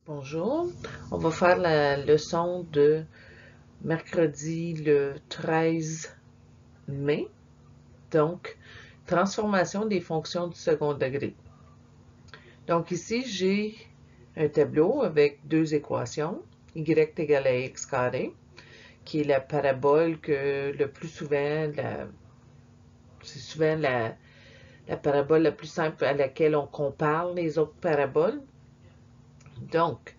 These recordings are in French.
Bonjour, on va faire la leçon de mercredi le 13 mai, donc transformation des fonctions du second degré. Donc ici, j'ai un tableau avec deux équations, y égale à x carré, qui est la parabole que le plus souvent, c'est souvent la parabole la plus simple à laquelle on compare les autres paraboles. Donc,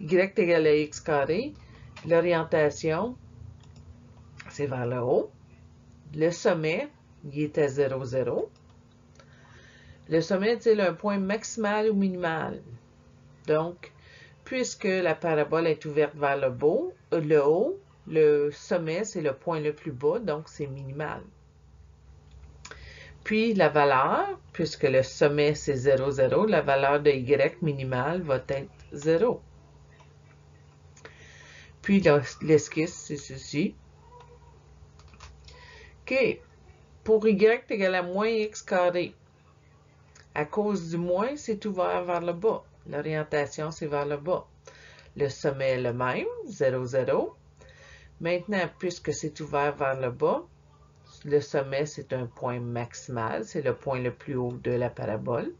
y égale à x carré, l'orientation, c'est vers le haut. Le sommet, il est à 0, 0. Le sommet est-il un point maximal ou minimal? Donc, puisque la parabole est ouverte vers le haut, le sommet, c'est le point le plus bas, donc c'est minimal. Puis la valeur, puisque le sommet c'est 0, 0, la valeur de y minimale va être 0. Puis l'esquisse, c'est ceci. OK. Pour y égale à moins x carré, à cause du moins, c'est ouvert vers le bas. L'orientation, c'est vers le bas. Le sommet est le même, 0, 0. Maintenant, puisque c'est ouvert vers le bas, le sommet, c'est un point maximal. C'est le point le plus haut de la parabole.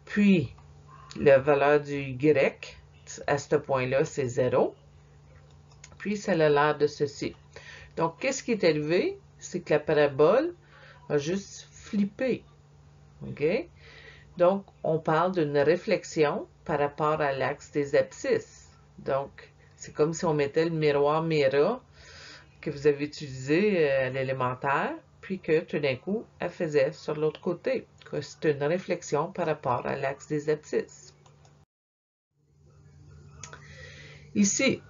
Puis, la valeur du y, à ce point-là, c'est 0. Puis, ça a l'air de ceci. Donc, qu'est-ce qui est élevé? C'est que la parabole a juste flippé. OK? Donc, on parle d'une réflexion par rapport à l'axe des abscisses. Donc, c'est comme si on mettait le miroir Mira que vous avez utilisé à l'élémentaire, puis que tout d'un coup, elle faisait sur l'autre côté. C'est une réflexion par rapport à l'axe des abscisses. Ici,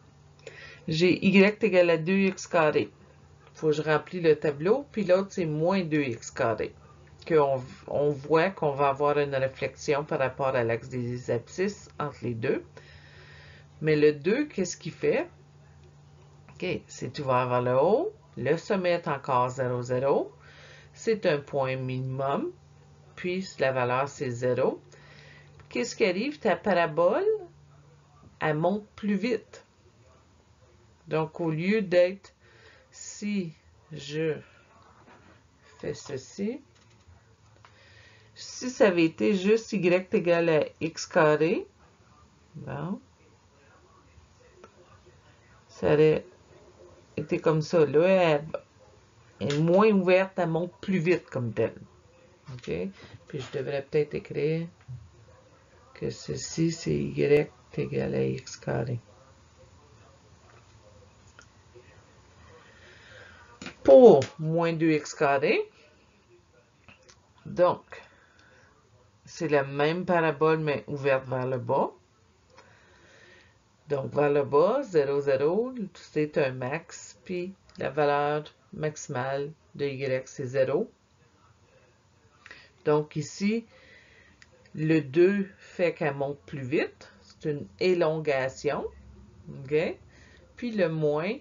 j'ai y égale à 2x carré. Il faut que je remplis le tableau, puis l'autre, c'est moins 2x carré. On voit qu'on va avoir une réflexion par rapport à l'axe des abscisses entre les deux. Mais le 2, qu'est-ce qu'il fait? OK, c'est ouvert vers le haut. Le sommet est encore 0, 0. C'est un point minimum. Puis la valeur, c'est 0. Qu'est-ce qui arrive? Ta parabole, elle monte plus vite. Donc, au lieu d'être, si je fais ceci, si ça avait été juste y égale à x carré, bon, ça aurait été comme ça. Là, elle est moins ouverte, elle monte plus vite comme telle. OK? Puis je devrais peut-être écrire que ceci, c'est y égale à x carré. Pour moins 2x carré, donc, c'est la même parabole, mais ouverte vers le bas. Donc, vers le bas, 0, 0, c'est un max, puis la valeur maximale de y, c'est 0. Donc, ici, le 2 fait qu'elle monte plus vite. C'est une élongation. OK? Puis le moins,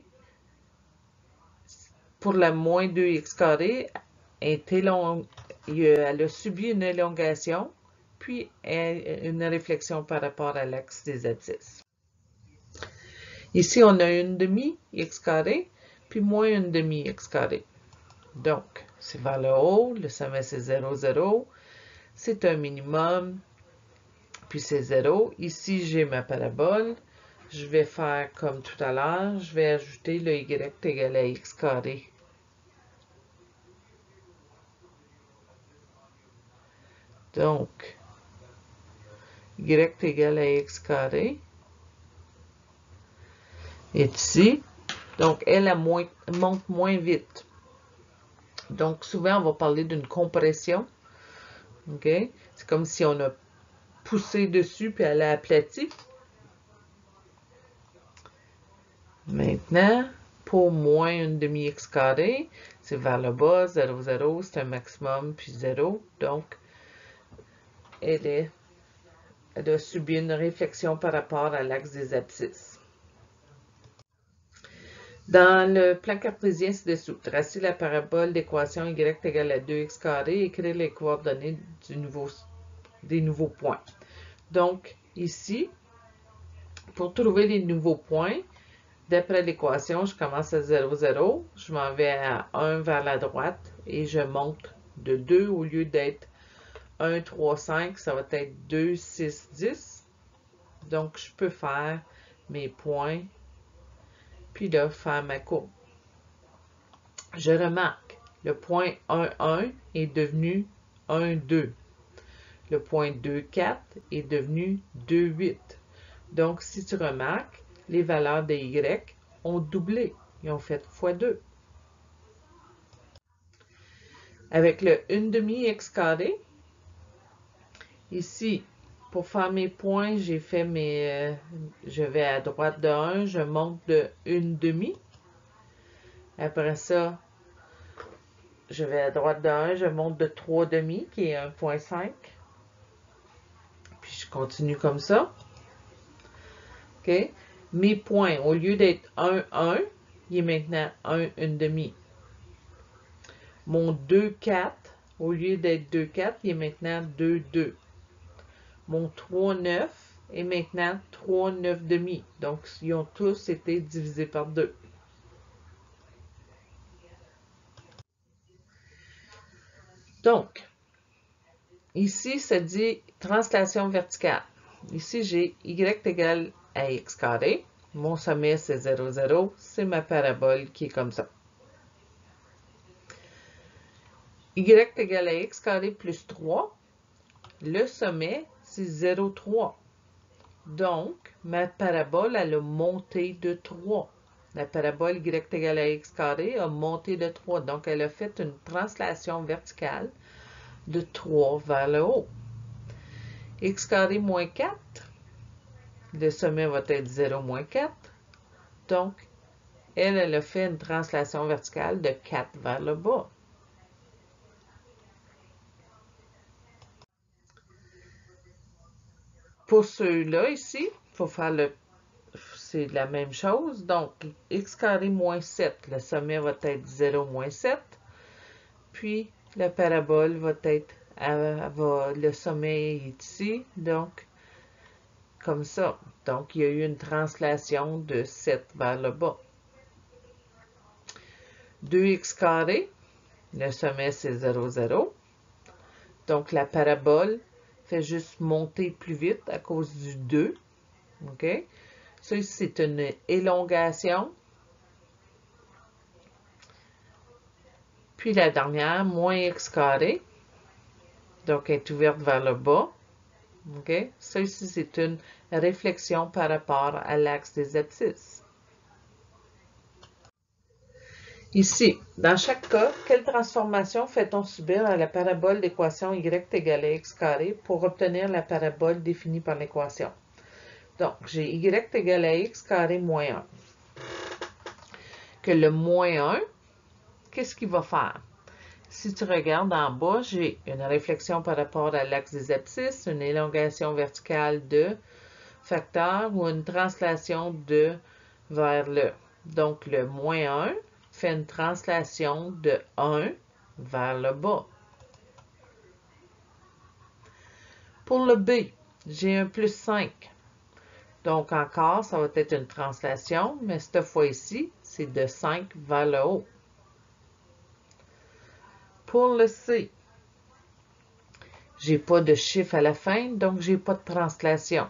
pour la moins 2x carré, elle a subi une élongation, puis une réflexion par rapport à l'axe des abscisses. Ici, on a une demi x carré, puis moins une demi x carré. Donc, c'est vers le haut, le sommet c'est 0, 0. C'est un minimum, puis c'est 0. Ici, j'ai ma parabole. Je vais faire comme tout à l'heure, je vais ajouter le y égale à x carré. Donc, y égale à x carré est ici. Donc, elle monte moins vite. Donc, souvent, on va parler d'une compression. OK? C'est comme si on a poussé dessus, puis elle a aplati. Maintenant, pour moins une demi x carré, c'est vers le bas, 0, 0, c'est un maximum, puis 0. Donc, elle a subi une réflexion par rapport à l'axe des abscisses. Dans le plan cartésien ci-dessous, tracez la parabole d'équation y égale à 2x carré et écrire les coordonnées des nouveaux points. Donc, ici, pour trouver les nouveaux points, d'après l'équation, je commence à 0, 0, je m'en vais à 1 vers la droite et je monte de 2 au lieu d'être 1, 3, 5, ça va être 2, 6, 10. Donc, je peux faire mes points, puis là, faire ma courbe. Je remarque, le point 1, 1 est devenu 1, 2. Le point 2, 4 est devenu 2, 8. Donc, si tu remarques, les valeurs de y ont doublé. Ils ont fait x2. Avec le 1/2 x carré, ici, pour faire mes points, j'ai fait mes... je vais à droite de 1, je monte de 1/2. Après ça, je vais à droite de 1, je monte de 3/2, qui est 1,5. Puis je continue comme ça. OK? Mes points, au lieu d'être 1, 1, il est maintenant 1, 1/2. Mon 2, 4, au lieu d'être 2, 4, il est maintenant 2, 2. Mon 3, 9 est maintenant 3, 9/2. Donc, ils ont tous été divisés par 2. Donc, ici, ça dit translation verticale. Ici, j'ai y égale à x carré. Mon sommet, c'est 0, 0. C'est ma parabole qui est comme ça. Y égale à x carré plus 3. Le sommet, c'est 0, 3. Donc, ma parabole, elle a monté de 3. La parabole y égale à x carré a monté de 3. Donc, elle a fait une translation verticale de 3 vers le haut. X carré moins 4, le sommet va être 0 moins 4. Donc, elle a fait une translation verticale de 4 vers le bas. Pour ceux-là ici, il faut faire c'est la même chose. Donc, x carré moins 7, le sommet va être 0 moins 7. Puis, la parabole va être, le sommet est ici, donc, comme ça. Donc, il y a eu une translation de 7 vers le bas. 2x carré, le sommet c'est 0, 0. Donc, la parabole fait juste monter plus vite à cause du 2. OK? Ça, c'est une élongation. Puis la dernière, moins x carré. Donc, elle est ouverte vers le bas. OK? Ça ici, c'est une réflexion par rapport à l'axe des abscisses. Ici, dans chaque cas, quelle transformation fait-on subir à la parabole d'équation y égale à x carré pour obtenir la parabole définie par l'équation? Donc, j'ai y égale à x carré moins 1. Que le moins 1, qu'est-ce qu'il va faire? Si tu regardes en bas, j'ai une réflexion par rapport à l'axe des abscisses, une élongation verticale de facteur ou une translation de vers le. Donc, le moins 1 fait une translation de 1 vers le bas. Pour le B, j'ai un plus 5. Donc, encore, ça va être une translation, mais cette fois-ci, c'est de 5 vers le haut. Pour le C, j'ai pas de chiffre à la fin, donc j'ai pas de translation.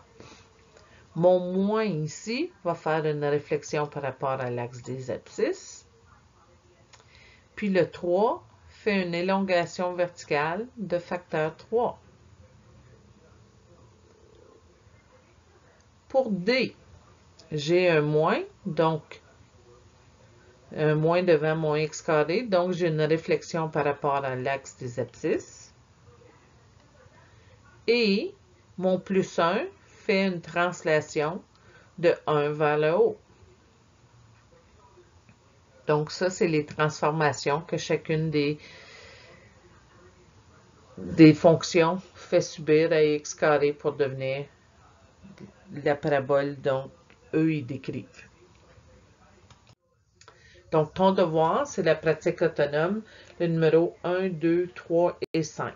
Mon moins ici va faire une réflexion par rapport à l'axe des abscisses. Puis le 3 fait une élongation verticale de facteur 3. Pour D, j'ai un moins, donc un moins devant mon x carré, donc j'ai une réflexion par rapport à l'axe des abscisses. Et mon plus 1 fait une translation de 1 vers le haut. Donc ça, c'est les transformations que chacune des fonctions fait subir à x carré pour devenir la parabole dont eux ils décrivent. Donc, ton devoir, c'est la pratique autonome, le numéro 1, 2, 3 et 5.